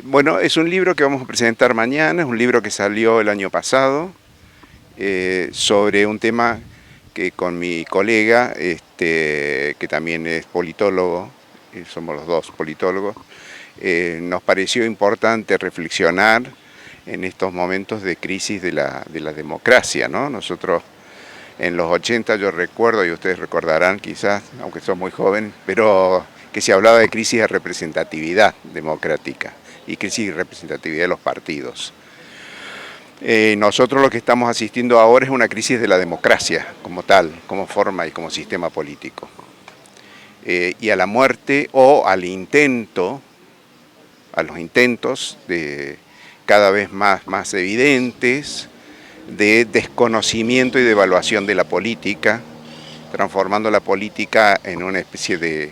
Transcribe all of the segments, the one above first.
Bueno, es un libro que vamos a presentar mañana, es un libro que salió el año pasado, sobre un tema que con mi colega, que también es politólogo, somos los dos politólogos, nos pareció importante reflexionar en estos momentos de crisis de la democracia, ¿no? Nosotros en los 80 yo recuerdo, y ustedes recordarán quizás, aunque son muy jóvenes, pero que se hablaba de crisis de representatividad democrática y crisis de representatividad de los partidos. Nosotros lo que estamos asistiendo ahora es una crisis de la democracia como tal, como forma y como sistema político. Y a la muerte o al intento, a los intentos de cada vez más evidentes de desconocimiento y de evaluación de la política, transformando la política en una especie de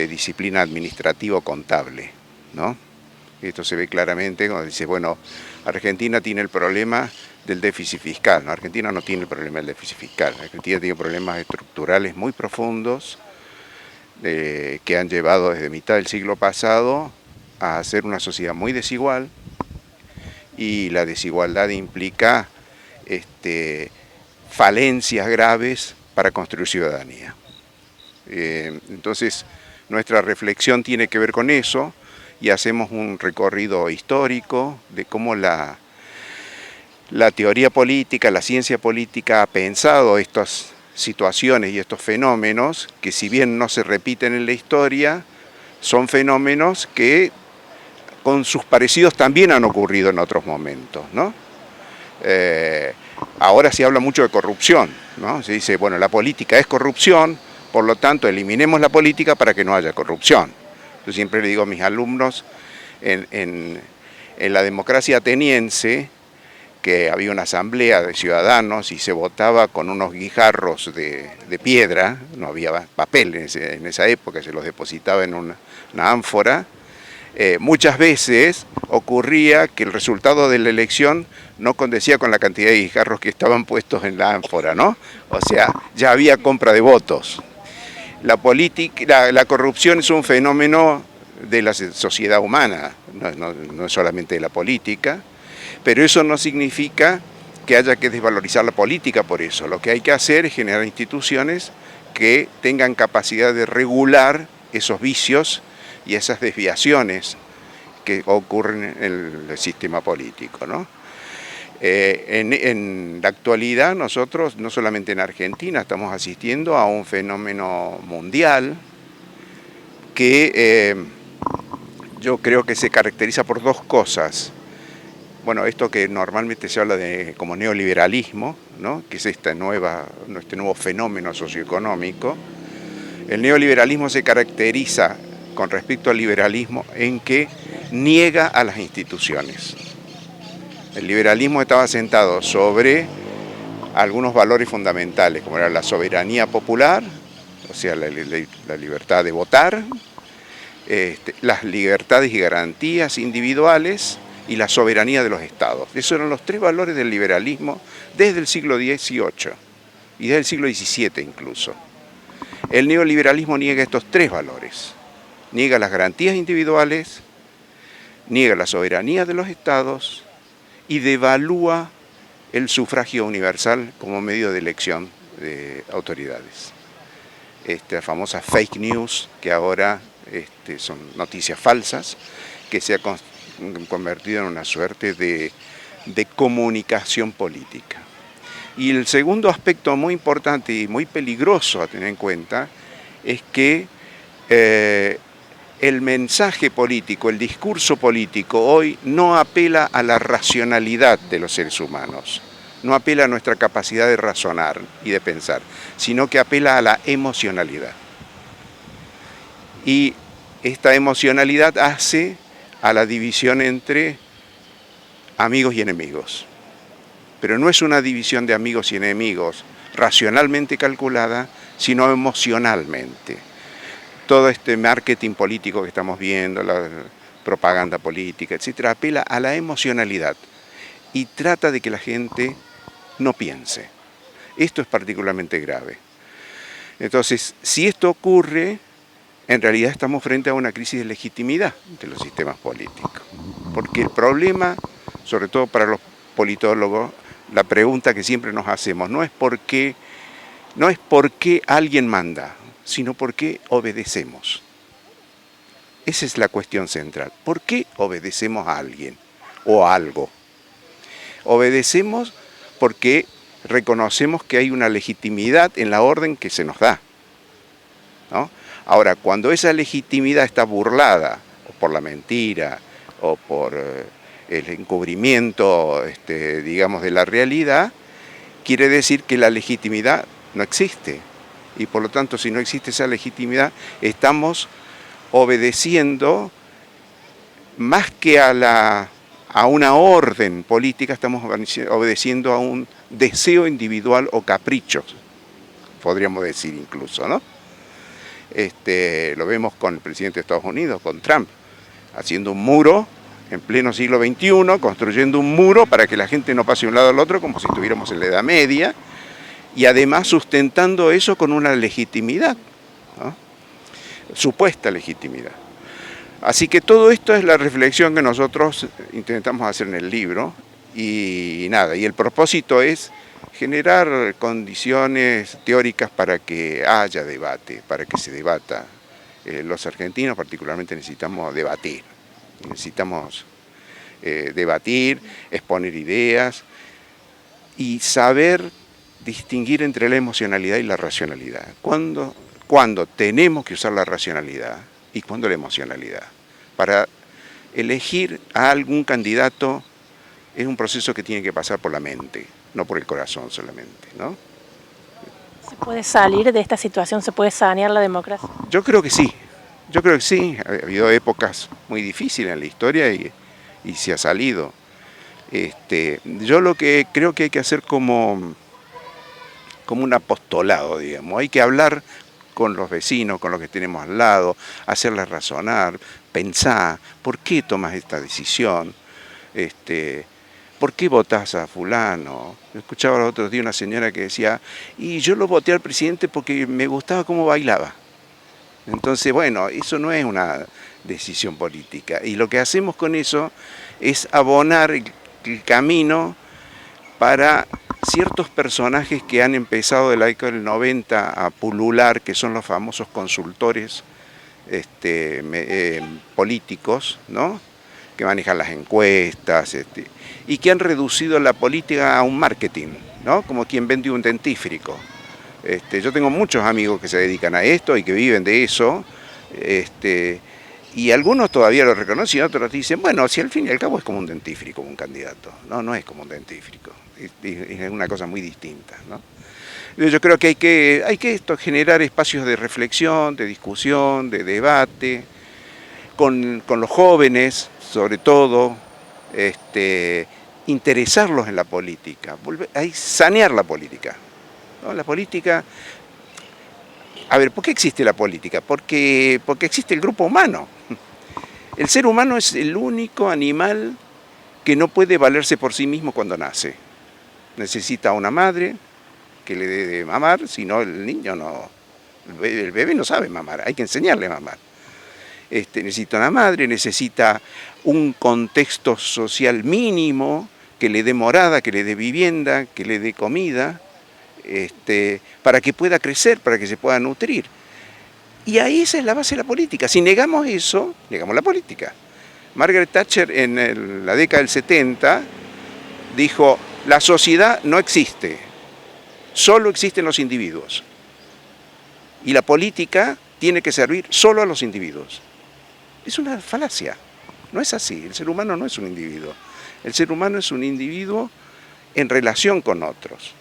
disciplina administrativo-contable, ¿no? Esto se ve claramente cuando dice, bueno, Argentina tiene el problema del déficit fiscal. No, Argentina no tiene el problema del déficit fiscal. Argentina tiene problemas estructurales muy profundos que han llevado desde mitad del siglo pasado a ser una sociedad muy desigual, y la desigualdad implica falencias graves para construir ciudadanía. Entonces, nuestra reflexión tiene que ver con eso, y hacemos un recorrido histórico de cómo la teoría política, la ciencia política ha pensado estas situaciones y estos fenómenos que, si bien no se repiten en la historia, son fenómenos que con sus parecidos también han ocurrido en otros momentos, ¿no? Ahora se habla mucho de corrupción, ¿no? Se dice, bueno, la política es corrupción, por lo tanto eliminemos la política para que no haya corrupción. Yo siempre le digo a mis alumnos, en la democracia ateniense, que había una asamblea de ciudadanos y se votaba con unos guijarros de piedra, no había papel en esa época, se los depositaba en una ánfora. Muchas veces ocurría que el resultado de la elección no condecía con la cantidad de guijarros que estaban puestos en la ánfora, ¿no? O sea, ya había compra de votos. La corrupción es un fenómeno de la sociedad humana, no es solamente de la política, pero eso no significa que haya que desvalorizar la política por eso. Lo que hay que hacer es generar instituciones que tengan capacidad de regular esos vicios y esas desviaciones que ocurren en el sistema político, ¿no? En la actualidad nosotros, no solamente en Argentina, estamos asistiendo a un fenómeno mundial que yo creo que se caracteriza por dos cosas. Bueno, esto que normalmente se habla de como neoliberalismo, ¿no? Que es este nuevo fenómeno socioeconómico. El neoliberalismo se caracteriza con respecto al liberalismo en que niega a las instituciones. El liberalismo estaba sentado sobre algunos valores fundamentales, como era la soberanía popular, o sea, la libertad de votar, las libertades y garantías individuales y la soberanía de los estados. Esos eran los tres valores del liberalismo desde el siglo XVIII y desde el siglo XVII incluso. El neoliberalismo niega estos tres valores. Niega las garantías individuales, niega la soberanía de los estados y devalúa el sufragio universal como medio de elección de autoridades. Esta famosa fake news, que ahora son noticias falsas, que se ha convertido en una suerte de comunicación política. Y el segundo aspecto muy importante y muy peligroso a tener en cuenta es que el mensaje político, el discurso político hoy no apela a la racionalidad de los seres humanos, no apela a nuestra capacidad de razonar y de pensar, sino que apela a la emocionalidad. Y esta emocionalidad hace a la división entre amigos y enemigos. Pero no es una división de amigos y enemigos racionalmente calculada, sino emocionalmente. Todo este marketing político que estamos viendo, la propaganda política, etcétera, apela a la emocionalidad y trata de que la gente no piense. Esto es particularmente grave. Entonces, si esto ocurre, en realidad estamos frente a una crisis de legitimidad de los sistemas políticos. Porque el problema, sobre todo para los politólogos, la pregunta que siempre nos hacemos no es por qué alguien manda, sino por qué obedecemos. Esa es la cuestión central. ¿Por qué obedecemos a alguien o a algo? Obedecemos porque reconocemos que hay una legitimidad en la orden que se nos da, ¿no? Ahora, cuando esa legitimidad está burlada, o por la mentira, o por el encubrimiento, digamos, de la realidad, quiere decir que la legitimidad no existe. Y por lo tanto, si no existe esa legitimidad, estamos obedeciendo más que a una orden política, estamos obedeciendo a un deseo individual o caprichos, podríamos decir incluso, ¿no? Lo vemos con el presidente de Estados Unidos, con Trump, haciendo un muro en pleno siglo XXI, construyendo un muro para que la gente no pase de un lado al otro como si estuviéramos en la Edad Media, y además sustentando eso con una legitimidad, ¿no? Supuesta legitimidad. Así que todo esto es la reflexión que nosotros intentamos hacer en el libro, y nada, y el propósito es generar condiciones teóricas para que haya debate, para que se debata. Los argentinos particularmente necesitamos debatir, exponer ideas y saber distinguir entre la emocionalidad y la racionalidad. Cuando tenemos que usar la racionalidad y cuando la emocionalidad. Para elegir a algún candidato es un proceso que tiene que pasar por la mente, no por el corazón solamente, ¿no? ¿Se puede salir de esta situación? ¿Se puede sanear la democracia? Yo creo que sí, Ha habido épocas muy difíciles en la historia y se ha salido. Yo lo que creo que hay que hacer como un apostolado, digamos, hay que hablar con los vecinos, con los que tenemos al lado, hacerles razonar, pensar, ¿por qué tomas esta decisión? ¿Por qué votás a fulano? Escuchaba los otros días una señora que decía, y yo lo voté al presidente porque me gustaba cómo bailaba. Entonces, bueno, eso no es una decisión política. Y lo que hacemos con eso es abonar el camino para ciertos personajes que han empezado de la década del 90 a pulular, que son los famosos consultores políticos, ¿no? Que manejan las encuestas, y que han reducido la política a un marketing, ¿no? Como quien vende un dentífrico. Yo tengo muchos amigos que se dedican a esto y que viven de eso, y algunos todavía lo reconocen y otros dicen, bueno, si al fin y al cabo es como un dentífrico, un candidato. No, no es como un dentífrico, es una cosa muy distinta, ¿no? Yo creo que hay que generar espacios de reflexión, de discusión, de debate, con los jóvenes, sobre todo, interesarlos en la política, sanear la política, ¿no? La política, a ver, ¿por qué existe la política? Porque existe el grupo humano. El ser humano es el único animal que no puede valerse por sí mismo cuando nace. Necesita una madre que le dé de mamar, si no el niño no, el bebé no sabe mamar, hay que enseñarle a mamar. Necesita una madre, necesita un contexto social mínimo que le dé morada, que le dé vivienda, que le dé comida, para que pueda crecer, para que se pueda nutrir. Y ahí esa es la base de la política. Si negamos eso, negamos la política. Margaret Thatcher en la década del 70 dijo, la sociedad no existe, solo existen los individuos. Y la política tiene que servir solo a los individuos. Es una falacia, no es así, el ser humano no es un individuo. El ser humano es un individuo en relación con otros,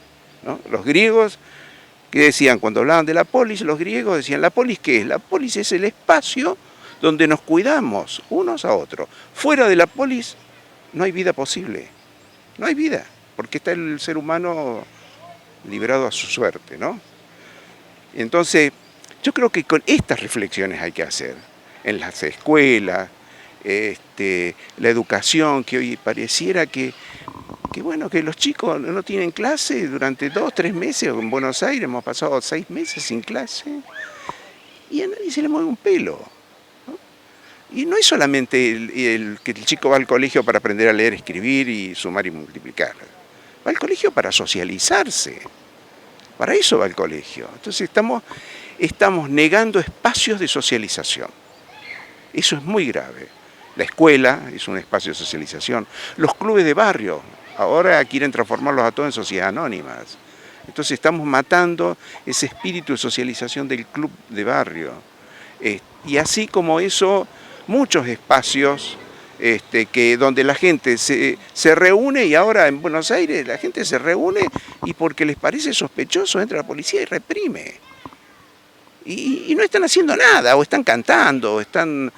¿no? Los griegos, ¿qué decían? Cuando hablaban de la polis, los griegos decían, ¿la polis qué es? La polis es el espacio donde nos cuidamos unos a otros. Fuera de la polis no hay vida posible, no hay vida, porque está el ser humano librado a su suerte, ¿no? Entonces, yo creo que con estas reflexiones hay que hacer, en las escuelas, la educación, que hoy pareciera que bueno, que los chicos no tienen clase durante 2 o 3 meses, en Buenos Aires hemos pasado 6 meses sin clase, y a nadie se le mueve un pelo. Y no es solamente que el chico va al colegio para aprender a leer, escribir y sumar y multiplicar. Va al colegio para socializarse. Para eso va al colegio. Entonces estamos negando espacios de socialización. Eso es muy grave. La escuela es un espacio de socialización. Los clubes de barrio, ahora quieren transformarlos a todos en sociedades anónimas. Entonces estamos matando ese espíritu de socialización del club de barrio. Y así como eso, muchos espacios donde la gente se reúne, y ahora en Buenos Aires la gente se reúne y porque les parece sospechoso entra la policía y reprime. Y no están haciendo nada, o están cantando, o están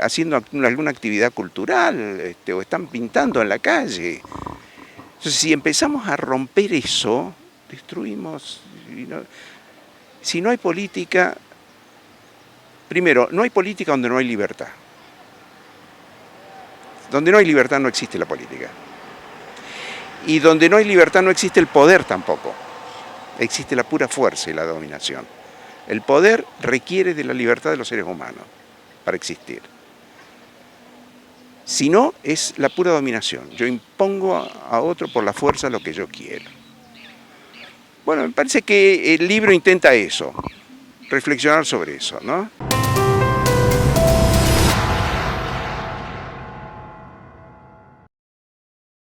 haciendo alguna actividad cultural, o están pintando en la calle. Entonces, si empezamos a romper eso, destruimos. Si no hay política, primero, no hay política donde no hay libertad. Donde no hay libertad no existe la política. Y donde no hay libertad no existe el poder tampoco. Existe la pura fuerza y la dominación. El poder requiere de la libertad de los seres humanos para existir. Si no, es la pura dominación. Yo impongo a otro por la fuerza lo que yo quiero. Bueno, me parece que el libro intenta eso, reflexionar sobre eso, ¿no?